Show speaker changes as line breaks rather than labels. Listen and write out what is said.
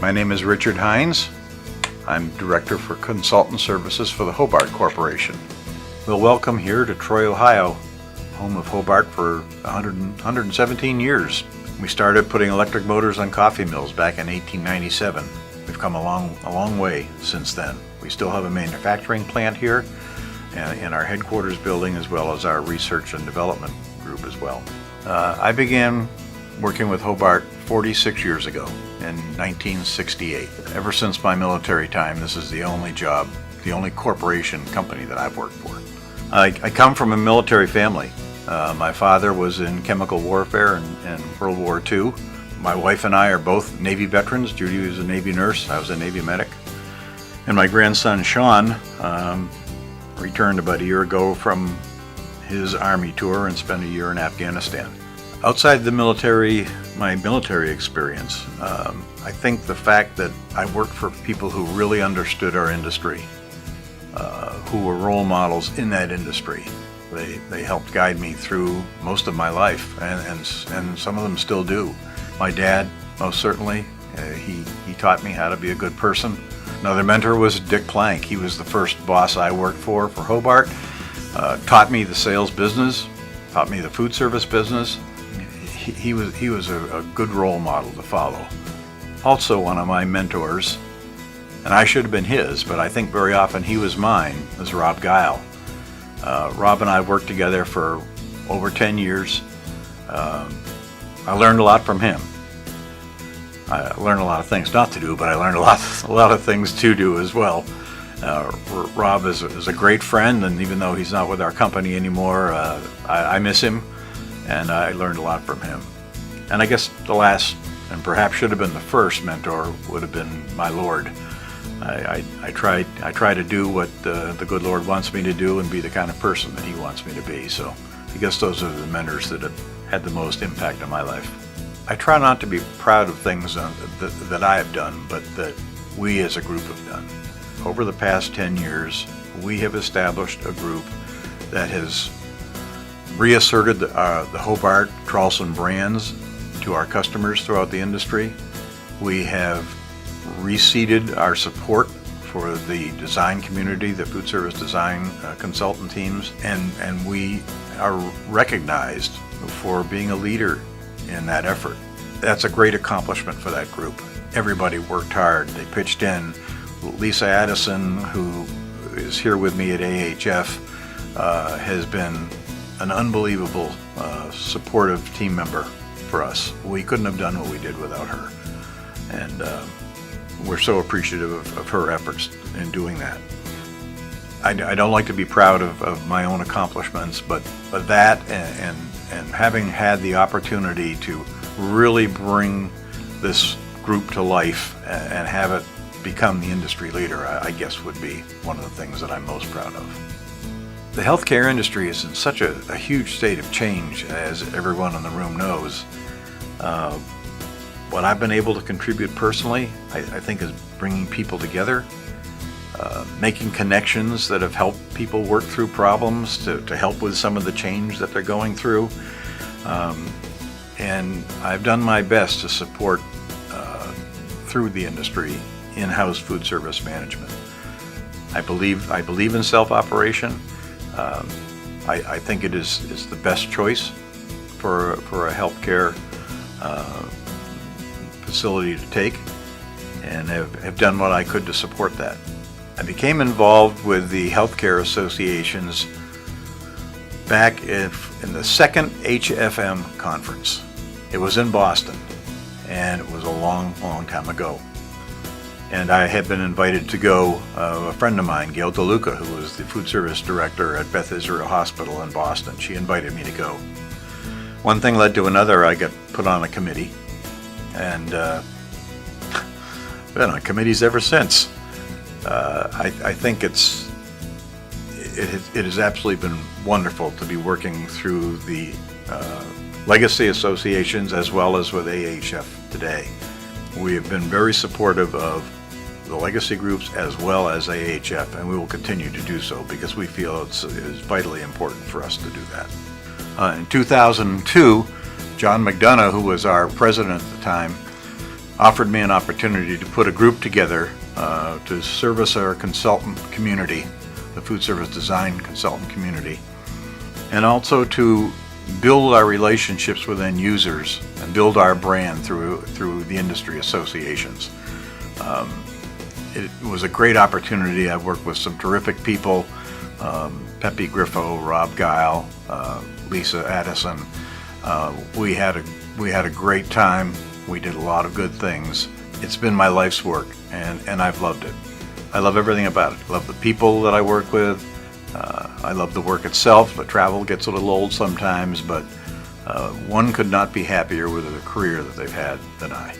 My name is Richard Hynes. I'm Director for Consultant Services for the Hobart Corporation. We'll welcome here to Troy, Ohio, home of Hobart for 117 years. We started putting electric motors on coffee mills back in 1897. We've come a long way since then. We still have a manufacturing plant here in our headquarters building, as well as our research and development group as well. I began working with Hobart 46 years ago in 1968. Ever since my military time, this is the only job, the only corporation company that I've worked for. I come from a military family. My father was in chemical warfare in World War II. My wife and I are both Navy veterans. Judy was a Navy nurse, I was a Navy medic. And my grandson Sean returned about a year ago from his Army tour and spent a year in Afghanistan. Outside the military, my military experience, I think the fact that I worked for people who really understood our industry, who were role models in that industry. They helped guide me through most of my life, and some of them still do. My dad, most certainly, he taught me how to be a good person. Another mentor was Dick Plank. He was the first boss I worked for Hobart. Taught me the sales business, taught me the food service business. He was a good role model to follow. Also, one of my mentors, and I should have been his, but I think very often he was mine, was Rob Guile. Rob and I worked together for over 10 years. I learned a lot from him. I learned a lot of things not to do, but I learned a lot of things to do as well. Rob is a great friend, and even though he's not with our company anymore, I miss him, and I learned a lot from him. And I guess the last, and perhaps should have been the first mentor, would have been my Lord. I try to do what the good Lord wants me to do and be the kind of person that He wants me to be. So I guess those are the mentors that have had the most impact on my life. I try not to be proud of things that I have done, but that we as a group have done. Over the past 10 years, we have established a group that has reasserted the Hobart Tralson brands to our customers throughout the industry. We have reseeded our support for the design community, the food service design consultant teams, and we are recognized for being a leader in that effort. That's a great accomplishment for that group. Everybody worked hard. They pitched in. Lisa Addison, who is here with me at AHF, has been an unbelievable supportive team member for us. We couldn't have done what we did without her, and we're so appreciative of her efforts in doing that. I don't like to be proud of my own accomplishments, but that and having had the opportunity to really bring this group to life and have it become the industry leader, I guess would be one of the things that I'm most proud of. The healthcare industry is in such a huge state of change, as everyone in the room knows. What I've been able to contribute personally, I think, is bringing people together, making connections that have helped people work through problems, to help with some of the change that they're going through. And I've done my best to support through the industry in-house food service management. I believe in self-operation. I think it is the best choice for a healthcare facility to take, and have done what I could to support that. I became involved with the healthcare associations back in the second AHF conference. It was in Boston, and it was a long time ago. And I had been invited to go. A friend of mine, Gail DeLuca, who was the food service director at Beth Israel Hospital in Boston, she invited me to go. One thing led to another. I got put on a committee, and been on committees ever since. I think it has absolutely been wonderful to be working through the legacy associations as well as with AHF today. We have been very supportive of the legacy groups as well as AHF, and we will continue to do so because we feel it is vitally important for us to do that. In 2002, John McDonough, who was our president at the time, offered me an opportunity to put a group together to service our consultant community, the food service design consultant community, and also to build our relationships with end users and build our brand through the industry associations. It was a great opportunity. I've worked with some terrific people, Pepe Griffo, Rob Guile, Lisa Addison. We had a great time. We did a lot of good things. It's been my life's work, and I've loved it. I love everything about it. I love the people that I work with. I love the work itself. The travel gets a little old sometimes, but one could not be happier with the career that they've had than I.